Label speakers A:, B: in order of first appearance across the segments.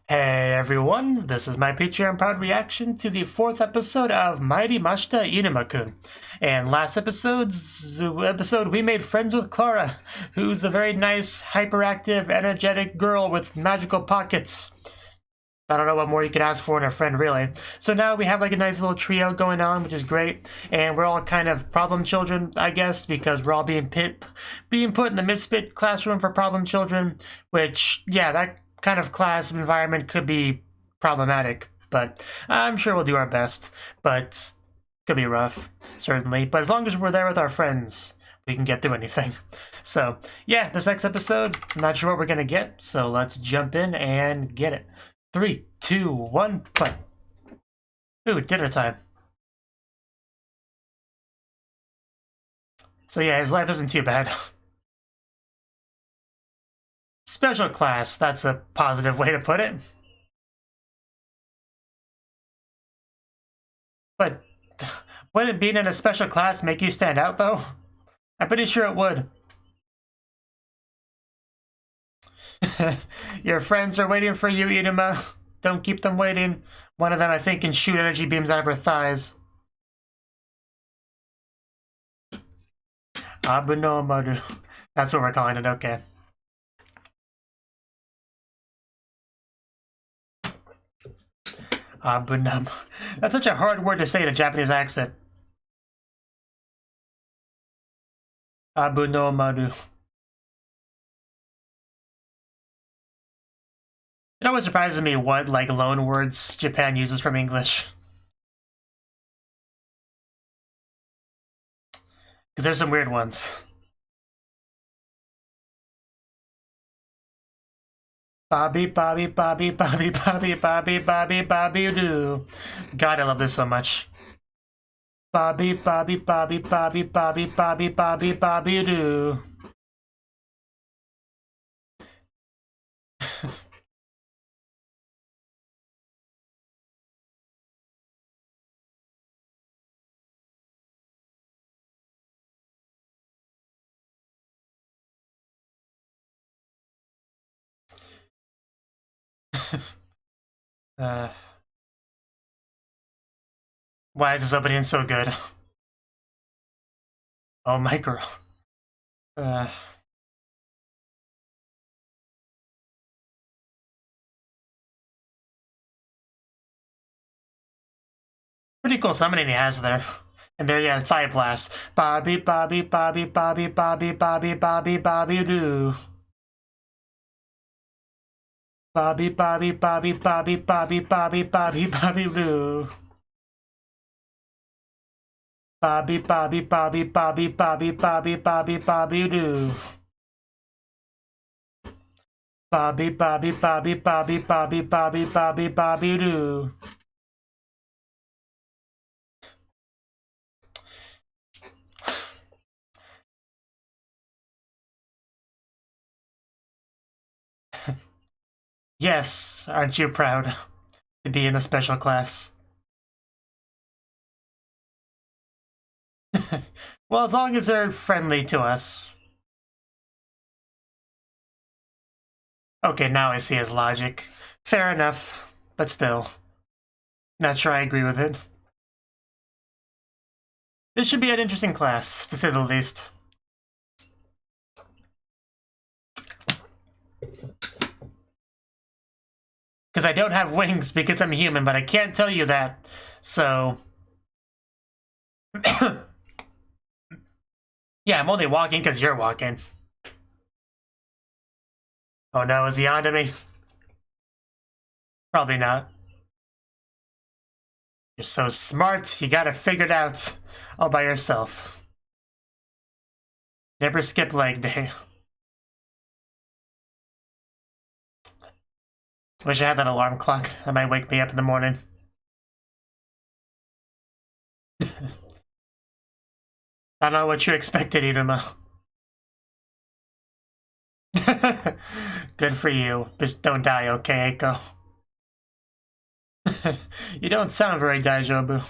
A: Hey everyone, this is my Patreon proud reaction to the 4th episode of Mairimashita Iruma-kun. And last episode, we made friends with Clara, who's a very nice, hyperactive, energetic girl with magical pockets. I don't know what more you could ask for in a friend, really. So now we have like a nice little trio going on, which is great. And we're all kind of problem children, I guess, because we're all being put in the misfit classroom for problem children, which, yeah, that kind of class environment could be problematic, but I'm sure we'll do our best. But could be rough, certainly. But as long as we're there with our friends, we can get through anything. So yeah, this next episode, I'm not sure what we're gonna get, so let's jump in and get it. 3, 2, 1, play. Ooh, dinner time. So yeah, his life isn't too bad. Special class, that's a positive way to put it. But wouldn't being in a special class make you stand out, though? I'm pretty sure it would. Your friends are waiting for you, Iruma. Don't keep them waiting. One of them, I think, can shoot energy beams out of her thighs. Abunomaru. That's what we're calling it, okay. Abunam. That's such a hard word to say in a Japanese accent. Abunomaru. It always surprises me what, like, loan words Japan uses from English. Because there's some weird ones. Bobby, Bobby, Bobby, Bobby, Bobby, Bobby, Bobby, Bobby, doo. God, I love this so much. Bobby, Bobby, Bobby, Bobby, Bobby, Bobby, Bobby, Bobby, doo. uh, why is this opening so good? Oh, my girl. Pretty cool summoning he has there. And there, yeah, Thigh Blast. Bobby, Bobby, Bobby, Bobby, Bobby, Bobby, Bobby, Bobby, doo. Bobby, Bobby, Bobby, Bobby, Bobby, Bobby, Bobby, Bobby, doo. Bobby, Bobby, Bobby, Bobby, Bobby, Bobby, Bobby, Bobby, doo. Bobby, Bobby, Bobby, Bobby, Bobby, Bobby, Bobby, Bobby, doo. Yes, aren't you proud to be in a special class? Well, as long as they're friendly to us. Okay, now I see his logic. Fair enough, but still. Not sure I agree with it. This should be an interesting class, to say the least. Because I don't have wings because I'm human, but I can't tell you that. So... yeah, I'm only walking because you're walking. Oh no, is he onto me? Probably not. You're so smart, you got it figured out all by yourself. Never skip leg day. Wish I had that alarm clock. That might wake me up in the morning. I don't know what you expected, Iruma. Good for you. Just don't die, okay, Eiko? You don't sound very Daijobu.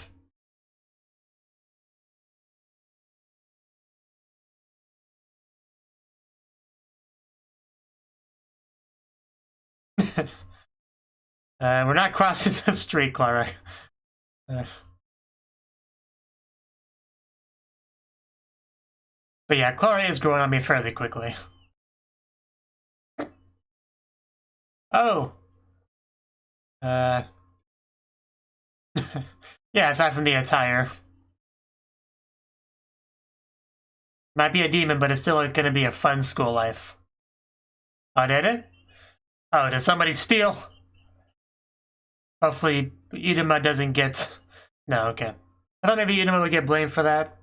A: We're not crossing the street, Clara. But yeah, Clara is growing on me fairly quickly. Oh! Yeah, aside from the attire. Might be a demon, but it's still gonna be a fun school life. Oh, did it? Oh, did somebody steal? Hopefully, Iruma doesn't get... No, okay. I thought maybe Iruma would get blamed for that.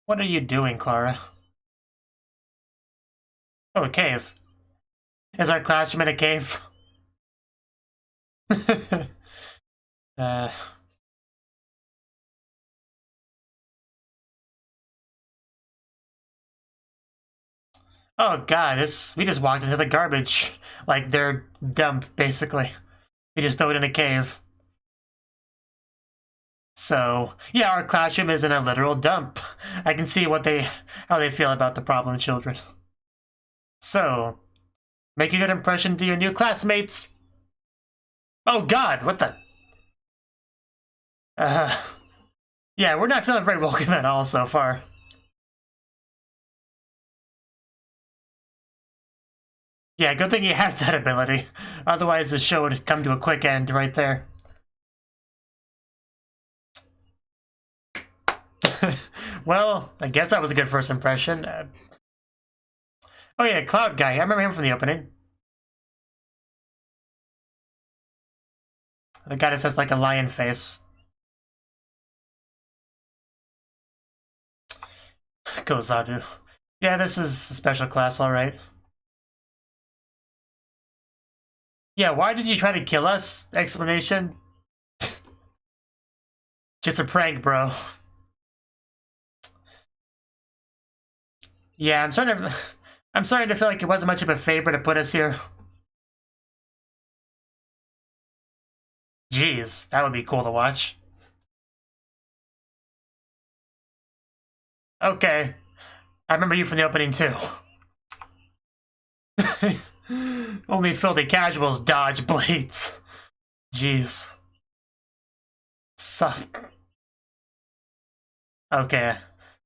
A: What are you doing, Clara? Oh, a cave. Is our classroom in a cave? Oh god, we just walked into the garbage. Like their dump, basically. We just throw it in a cave. So, yeah, our classroom is in a literal dump. I can see how they feel about the problem children. So, make a good impression to your new classmates. Oh god, what the? Yeah, we're not feeling very welcome at all so far. Yeah, good thing he has that ability. Otherwise, the show would come to a quick end right there. Well, I guess that was a good first impression. Oh yeah, Claud guy. I remember him from the opening. The guy that says like a lion face. Kozadu. Yeah, this is a special class, alright. Yeah, why did you try to kill us? Explanation? Just a prank, bro. Yeah, I'm starting to feel like it wasn't much of a favor to put us here. Jeez, that would be cool to watch. Okay. I remember you from the opening too. Only filthy casuals dodge blades. Jeez. Okay.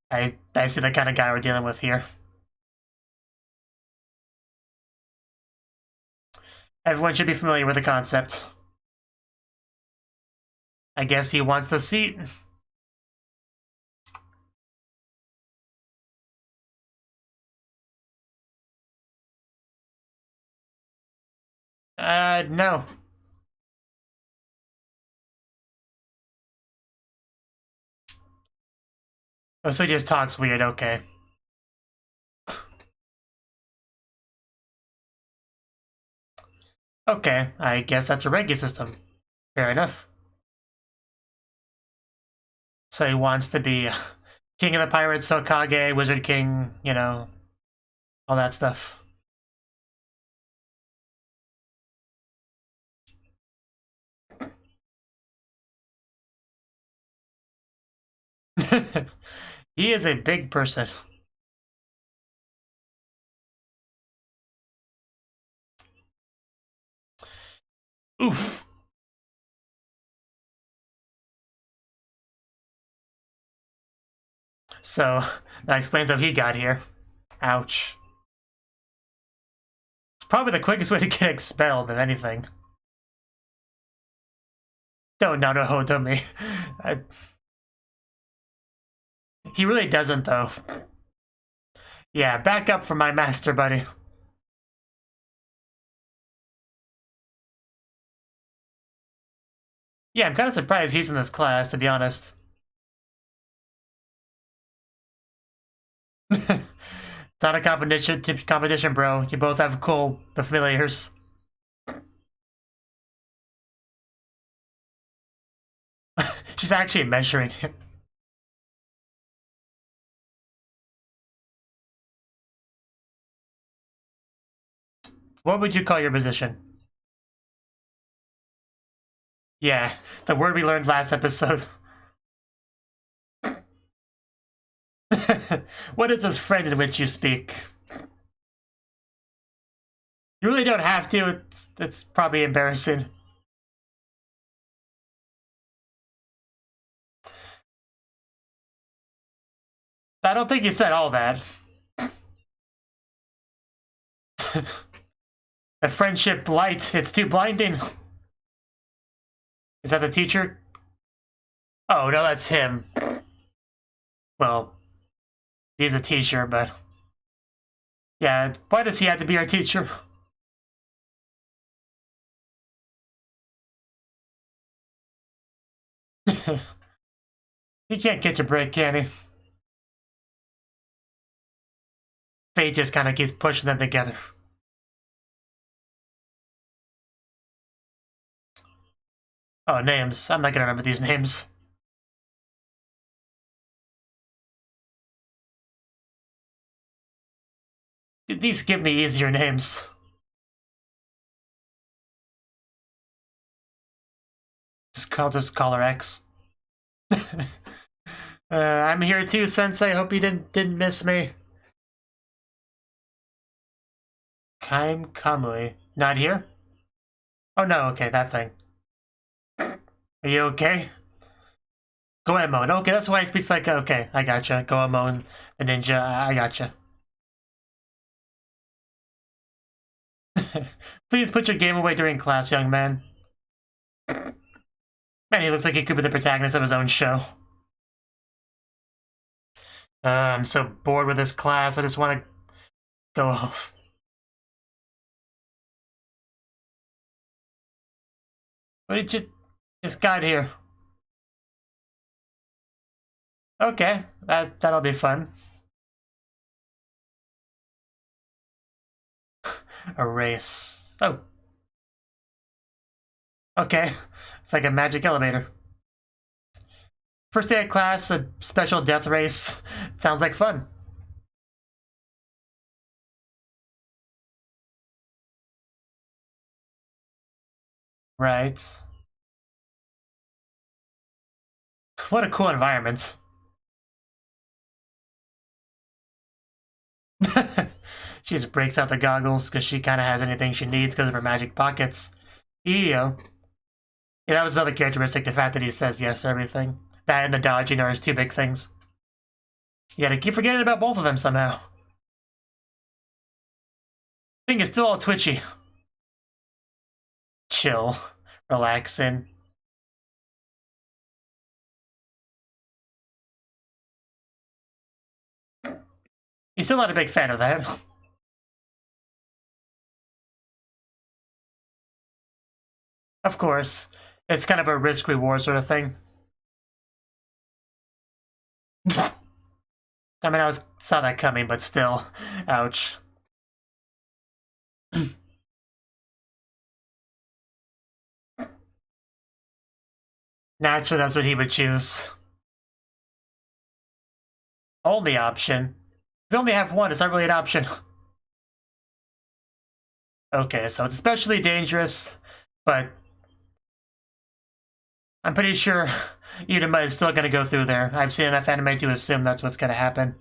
A: I see the kind of guy we're dealing with here. Everyone should be familiar with the concept. I guess he wants the seat. No. Oh, so he just talks weird, okay. Okay, I guess that's a Regi system. Fair enough. So he wants to be King of the Pirates, Hokage, Wizard King, you know, all that stuff. He is a big person. Oof. So, that explains how he got here. Ouch. It's probably the quickest way to get expelled, if anything. Don't Naruto to me. He really doesn't, though. Yeah, back up from my master, buddy. Yeah, I'm kind of surprised he's in this class, to be honest. It's not a competition, bro. You both have cool familiars. She's actually measuring him. What would you call your position? Yeah, the word we learned last episode. What is this friend in which you speak? You really don't have to. It's probably embarrassing. I don't think you said all that. A friendship light, it's too blinding. Is that the teacher? Oh, no, that's him. Well, he's a teacher, but... yeah, why does he have to be our teacher? He can't catch a break, can he? Fate just kind of keeps pushing them together. Oh, names. I'm not gonna remember these names. These give me easier names. Just call her X. I'm here too, Sensei. Hope you didn't miss me. Kaim Kamui. Not here? Oh no, okay, that thing. Are you okay? Goemon. Okay, that's why he speaks like, okay, I gotcha. Goemon, the ninja, I gotcha. Please put your game away during class, young man. Man, he looks like he could be the protagonist of his own show. I'm so bored with this class, I just want to go off. What did you just got here? Okay, that'll be fun. A race. Oh. Okay, it's like a magic elevator. First day of class, a special death race. Sounds like fun. Right. What a cool environment. She just breaks out the goggles because she kind of has anything she needs because of her magic pockets. EO. Yeah, that was another characteristic, the fact that he says yes to everything. That and the dodging are his two big things. You gotta keep forgetting about both of them somehow. Thing is still all twitchy. Chill. Relaxing. You're still not a big fan of that. Of course. It's kind of a risk-reward sort of thing. I mean, saw that coming, but still. Ouch. Naturally, that's what he would choose. Only option. If we only have one, it's not really an option. Okay, so it's especially dangerous, but I'm pretty sure Iruma is still going to go through there. I've seen enough anime to assume that's what's going to happen.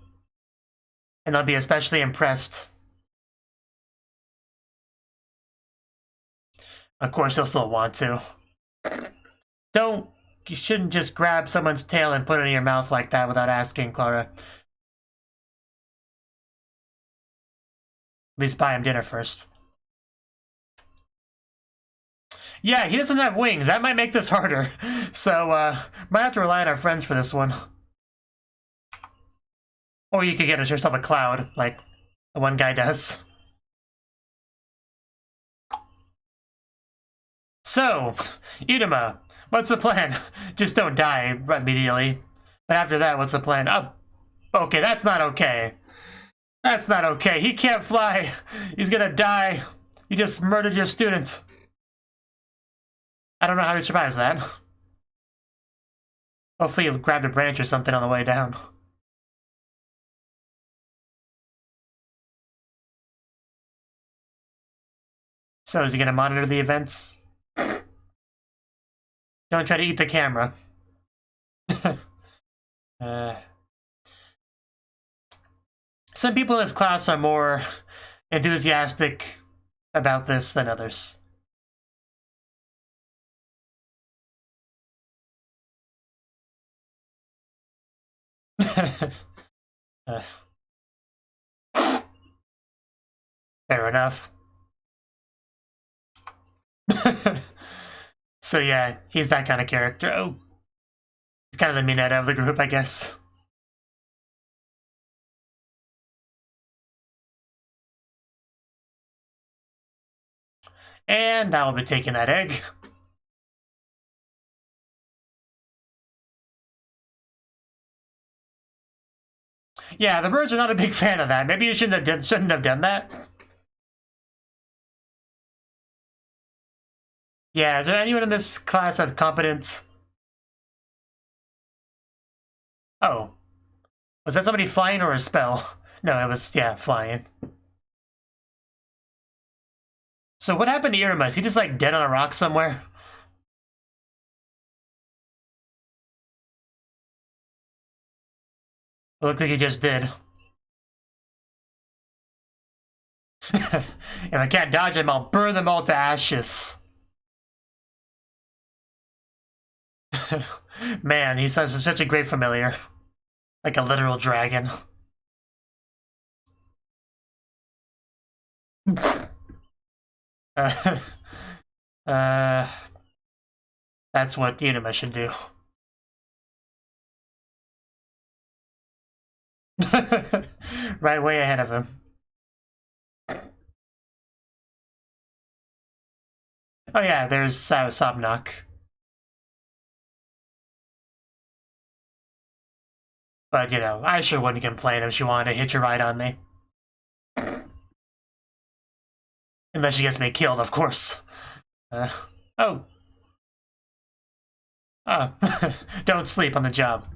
A: And they'll be especially impressed. Of course, he'll still want to. You shouldn't just grab someone's tail and put it in your mouth like that without asking, Clara. At least buy him dinner first. Yeah, he doesn't have wings. That might make this harder. So, might have to rely on our friends for this one. Or you could get yourself a Claud, like the one guy does. So, Iruma, what's the plan? Just don't die immediately. But after that, what's the plan? Oh, okay, that's not okay. That's not okay. He can't fly. He's gonna die. You just murdered your student. I don't know how he survives that. Hopefully he grabbed a branch or something on the way down. So is he gonna monitor the events? Don't try to eat the camera. Some people in this class are more enthusiastic about this than others. Fair enough. So yeah, he's that kind of character. Oh, he's kind of the Mineta of the group, I guess. And I will be taking that egg. Yeah, the birds are not a big fan of that. Maybe you shouldn't have done that. Yeah, is there anyone in this class that's competent? Oh. Was that somebody flying or a spell? No, it was, yeah, flying. So what happened to Iruma? Is he just, like, dead on a rock somewhere? It looked like he just did. If I can't dodge him, I'll burn them all to ashes. Man, he's such a great familiar. Like a literal dragon. That's what Iruma should do. Right way ahead of him. Oh yeah, there's Sabnok. But, you know, I sure wouldn't complain if she wanted to hitch a ride on me. Unless she gets me killed, of course. Oh. Oh. Don't sleep on the job.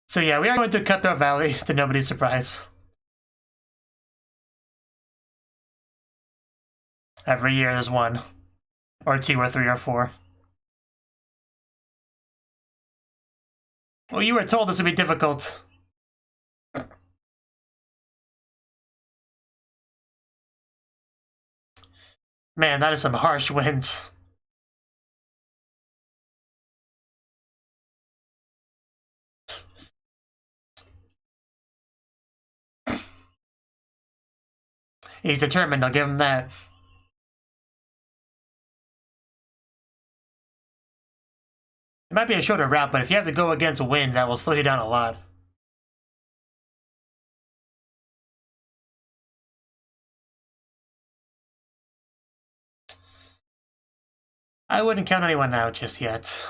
A: So yeah, we are going to Cutthroat Valley, to nobody's surprise. Every year there's one. Or two or three or four. Well, you were told this would be difficult. Man, that is some harsh winds. He's determined, I'll give him that. It might be a shorter route, but if you have to go against wind, that will slow you down a lot. I wouldn't count anyone out just yet.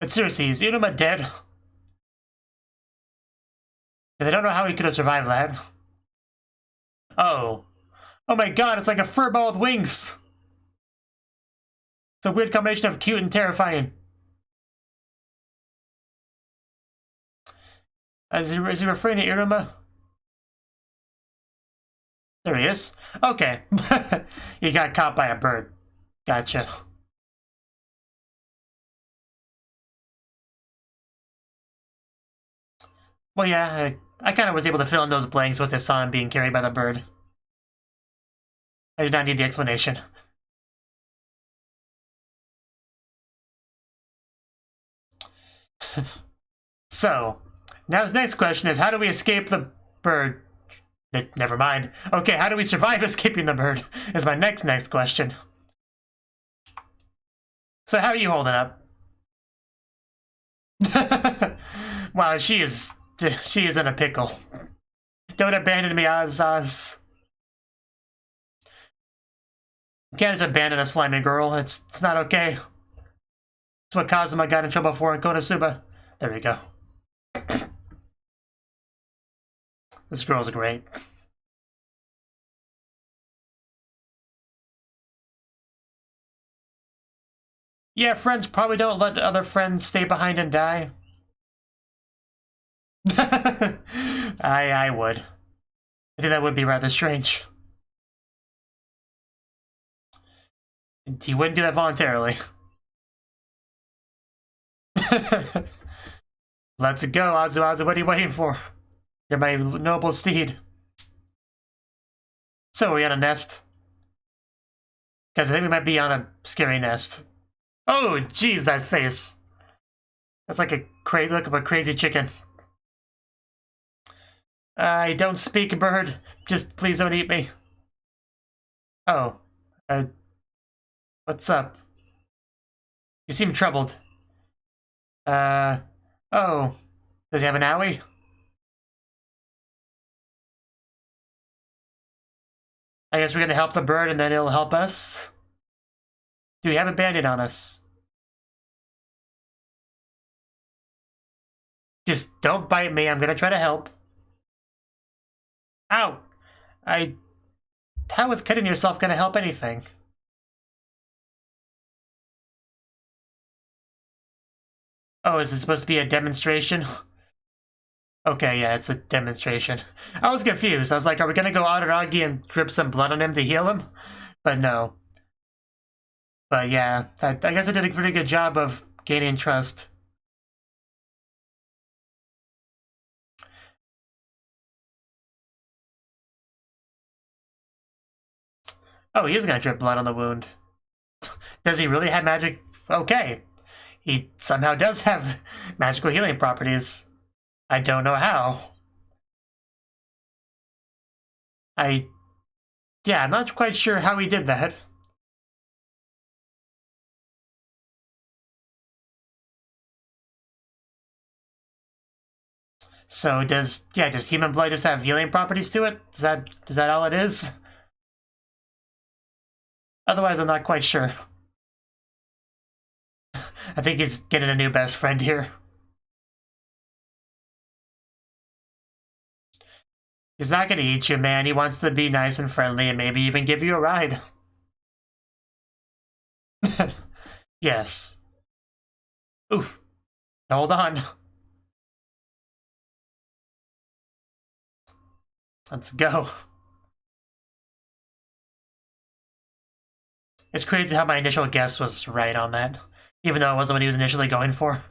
A: But seriously, is Iruma dead? Because I don't know how he could have survived that. Oh. Oh my god, it's like a furball with wings! It's a weird combination of cute and terrifying. Is he referring to Iruma? There he is. Okay. He got caught by a bird. Gotcha. Well, yeah, I kind of was able to fill in those blanks with his son being carried by the bird. I did not need the explanation. So, now the next question is, how do we escape the bird? Never mind. Okay, how do we survive escaping the bird? Is my next question. So how are you holding up? Wow, she is in a pickle. Don't abandon me, Oz. You can't just abandon a slimy girl. It's not okay. It's what Kazuma got in trouble for in Konosuba. There we go. This girl's great. Yeah, friends probably don't let other friends stay behind and die. I would. I think that would be rather strange. He wouldn't do that voluntarily. Let's go, Azu. What are you waiting for? You're my noble steed. So, are we on a nest? Because I think we might be on a scary nest. Oh, jeez, that face. That's like a look of a crazy chicken. I don't speak, bird. Just please don't eat me. Oh. What's up? You seem troubled. Oh. Does he have an owie? I guess we're gonna help the bird and then it'll help us. Do we have a bandit on us? Just don't bite me. I'm gonna try to help. Ow! How is cutting yourself gonna help anything? Oh, is this supposed to be a demonstration? Okay, yeah, it's a demonstration. I was confused. I was like, are we gonna go Araragi and drip some blood on him to heal him? But no. But yeah, I guess I did a pretty good job of gaining trust. Oh, he is gonna drip blood on the wound. Does he really have magic? Okay. He somehow does have magical healing properties. I don't know how. Yeah, I'm not quite sure how he did that. So does human blood just have healing properties to it? Is that all it is? Otherwise, I'm not quite sure. I think he's getting a new best friend here. He's not gonna eat you, man. He wants to be nice and friendly and maybe even give you a ride. Yes. Oof. Hold on. Let's go. It's crazy how my initial guess was right on that, even though it wasn't what he was initially going for.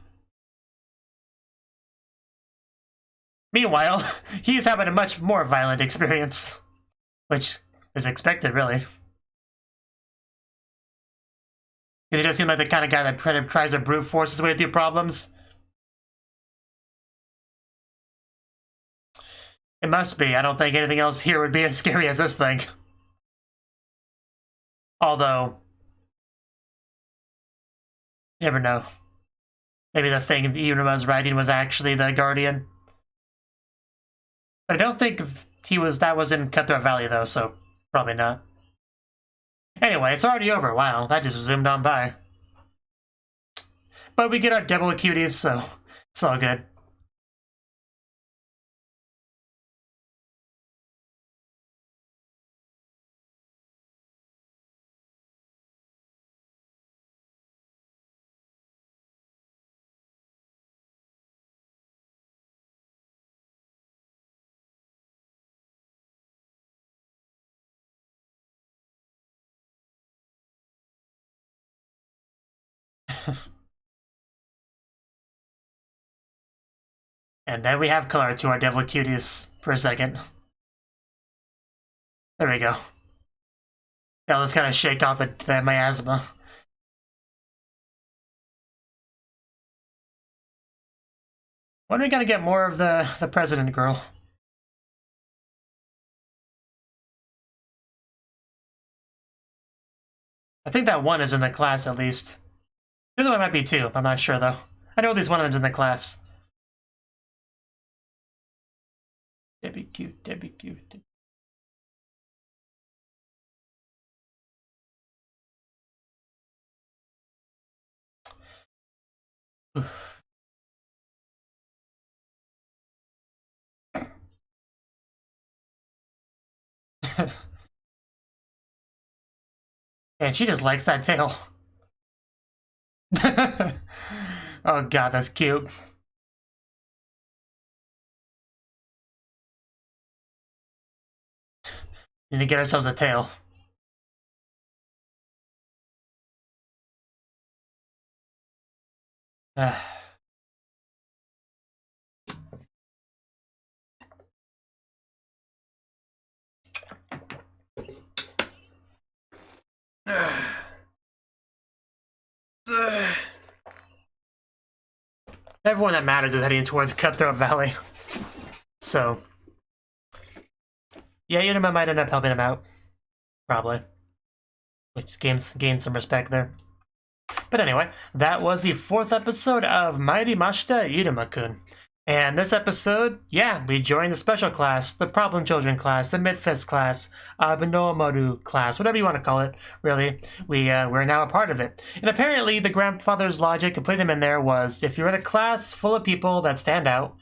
A: Meanwhile, he's having a much more violent experience, which is expected, really. Because he does seem like the kind of guy that tries to brute force his way through problems. It must be. I don't think anything else here would be as scary as this thing. Although, you never know. Maybe the thing Iruma was riding was actually the Guardian. But I don't think that was in Cutthroat Valley, though, so probably not. Anyway, it's already over. Wow, that just zoomed on by. But we get our devil cuties, so it's all good. And then we have color to our devil cuties for a second. There we go. Now let's kind of shake off the miasma. When are we gonna get more of the president girl? I think that one is in the class at least. The other one might be two. I'm not sure though. I know at least one of them's in the class. Debbie cute, Debbie cute. And she just likes that tail. Oh god, that's cute. Need to get ourselves a tail. Everyone that matters is heading towards Cutthroat Valley. So, yeah, Iruma might end up helping him out. Probably. Which gains some respect there. But anyway, that was the 4th episode of Mairimashita Iruma-kun. And this episode, yeah, we joined the special class, the Problem Children class, the Mythfest class, Abenomaru class, whatever you want to call it, really. We're now a part of it. And apparently the grandfather's logic of putting him in there was, if you're in a class full of people that stand out,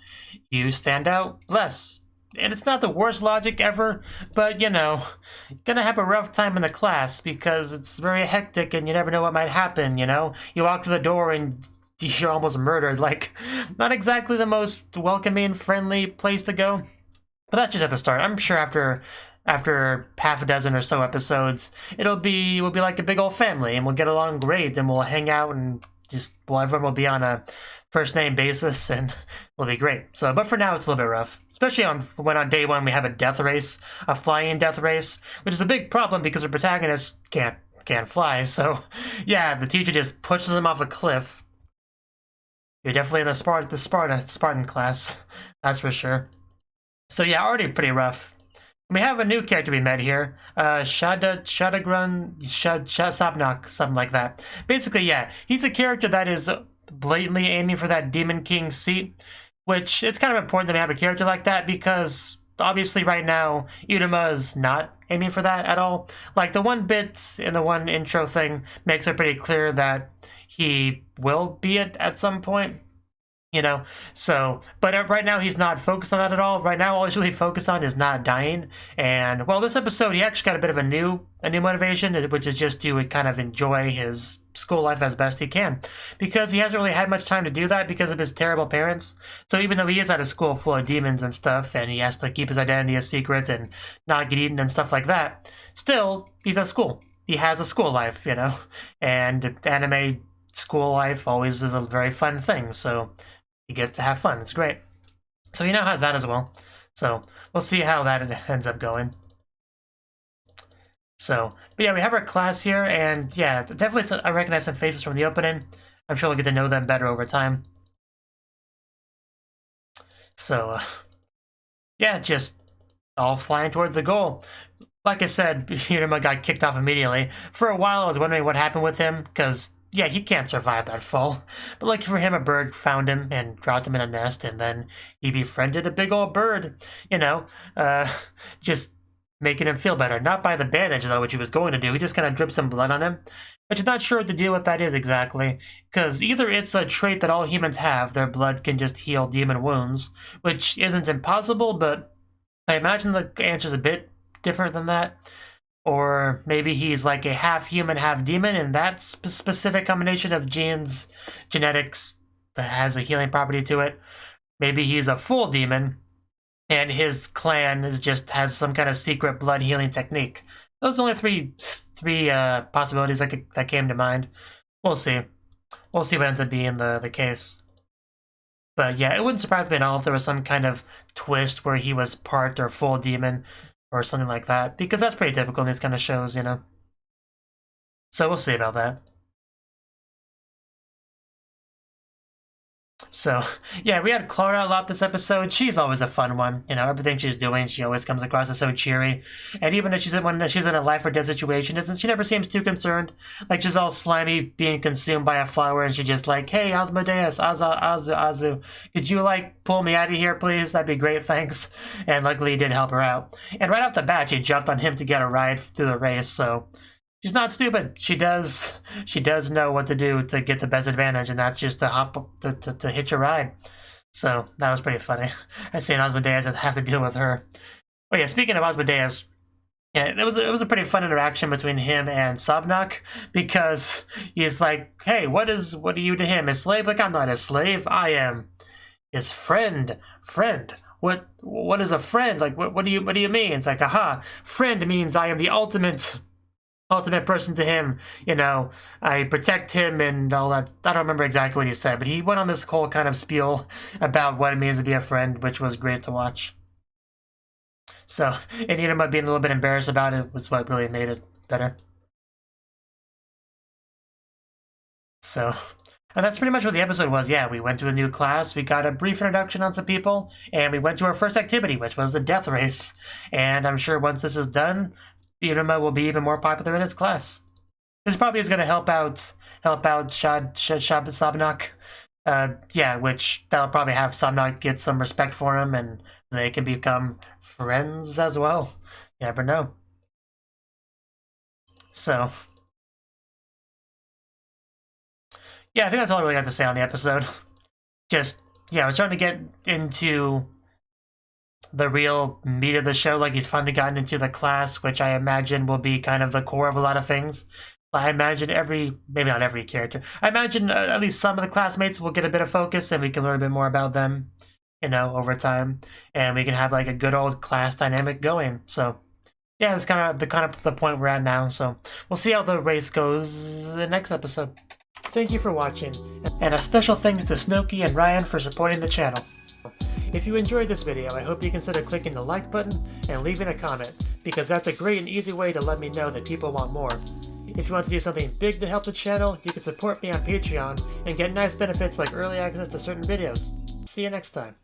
A: you stand out less. And it's not the worst logic ever, but, you know, gonna have a rough time in the class because it's very hectic and you never know what might happen, you know? You walk to the door and you're almost murdered. Like, not exactly the most welcoming, friendly place to go. But that's just at the start. I'm sure after half a dozen or so episodes, we'll be like a big old family and we'll get along great and we'll hang out and everyone will be on a first name basis and it'll be great. So, but for now it's a little bit rough, especially when on day 1 we have a death race, a flying death race, which is a big problem because the protagonist can't fly. So, yeah, the teacher just pushes him off a cliff. You're definitely in the Spartan class, that's for sure. So yeah, already pretty rough. We have a new character we met here, Shadagrun Sabnak, something like that. Basically, yeah, he's a character that is blatantly aiming for that Demon King seat, which it's kind of important that we have a character like that because obviously right now Iruma is not aiming for that at all. Like the one bit in the one intro thing makes it pretty clear that he will be it at some point. You know, so, but right now he's not focused on that at all. Right now all he's really focused on is not dying. And, well, this episode he actually got a bit of a new motivation, which is just to kind of enjoy his school life as best he can. Because he hasn't really had much time to do that because of his terrible parents. So even though he is at a school full of demons and stuff, and he has to keep his identity a secret and not get eaten and stuff like that, still, he's at school. He has a school life, you know, and anime school life always is a very fun thing, so he gets to have fun. It's great. So he now has that as well. So we'll see how that ends up going. So, but yeah, we have our class here, and yeah, definitely I recognize some faces from the opening. I'm sure we'll get to know them better over time. So, yeah, just all flying towards the goal. Like I said, Iruma got kicked off immediately. For a while, I was wondering what happened with him, because yeah, he can't survive that fall. But lucky for him, a bird found him and dropped him in a nest, and then he befriended a big old bird, you know, just making him feel better. Not by the bandage, though, which he was going to do. He just kind of dripped some blood on him, which I'm not sure what the deal with that is exactly, because either it's a trait that all humans have, their blood can just heal demon wounds, which isn't impossible, but I imagine the answer's a bit different than that. Or maybe he's like a half human, half demon, and that specific combination of genes, genetics, has a healing property to it. Maybe he's a full demon, and his clan has some kind of secret blood healing technique. Those are only three possibilities that came to mind. We'll see. We'll see what ends up being the case. But yeah, it wouldn't surprise me at all if there was some kind of twist where he was part or full demon, or something like that, because that's pretty typical in these kind of shows, you know? So we'll see about that. So, yeah, we had Claud a lot this episode. She's always a fun one. You know, everything she's doing, she always comes across as so cheery. And even if she's in a life or death situation, she never seems too concerned. Like, she's all slimy, being consumed by a flower, and she's just like, hey, Asmodeus, Azu, could you, like, pull me out of here, please? That'd be great, thanks. And luckily he did help her out. And right off the bat, she jumped on him to get a ride through the race, so she's not stupid. She does know what to do to get the best advantage, and that's just to hitch a ride. So that was pretty funny. I seen Asmodeus have to deal with her. But yeah, speaking of Asmodeus, yeah, it was a pretty fun interaction between him and Sabnak, because he's like, hey, what are you to him? A slave? Like, I'm not a slave. I am his friend. Friend. What is a friend? Like, what do you mean? It's like, aha, friend means I am the ultimate person to him, you know, I protect him and all that. I don't remember exactly what he said, but he went on this whole kind of spiel about what it means to be a friend, which was great to watch. So, and Iruma being a little bit embarrassed about it was what really made it better. So, And that's pretty much what the episode was. Yeah, we went to a new class, we got a brief introduction on some people, and we went to our first activity, which was the death race. And I'm sure once this is done, Iruma will be even more popular in his class. This probably is going to help out Sabnak. Yeah, which that'll probably have Sabnak get some respect for him, and they can become friends as well. You never know. So, yeah, I think that's all I really got to say on the episode. Just, yeah, I was trying to get into the real meat of the show. Like, he's finally gotten into the class, which I imagine will be kind of the core of a lot of things. I imagine maybe not every character, I imagine at least some of the classmates will get a bit of focus, and we can learn a bit more about them, you know, over time. And we can have, like, a good old class dynamic going. So, yeah, that's kind of the point we're at now. So, we'll see how the race goes in the next episode. Thank you for watching, and a special thanks to Cnouki and Ryan for supporting the channel. If you enjoyed this video, I hope you consider clicking the like button and leaving a comment, because that's a great and easy way to let me know that people want more. If you want to do something big to help the channel, you can support me on Patreon and get nice benefits like early access to certain videos. See you next time.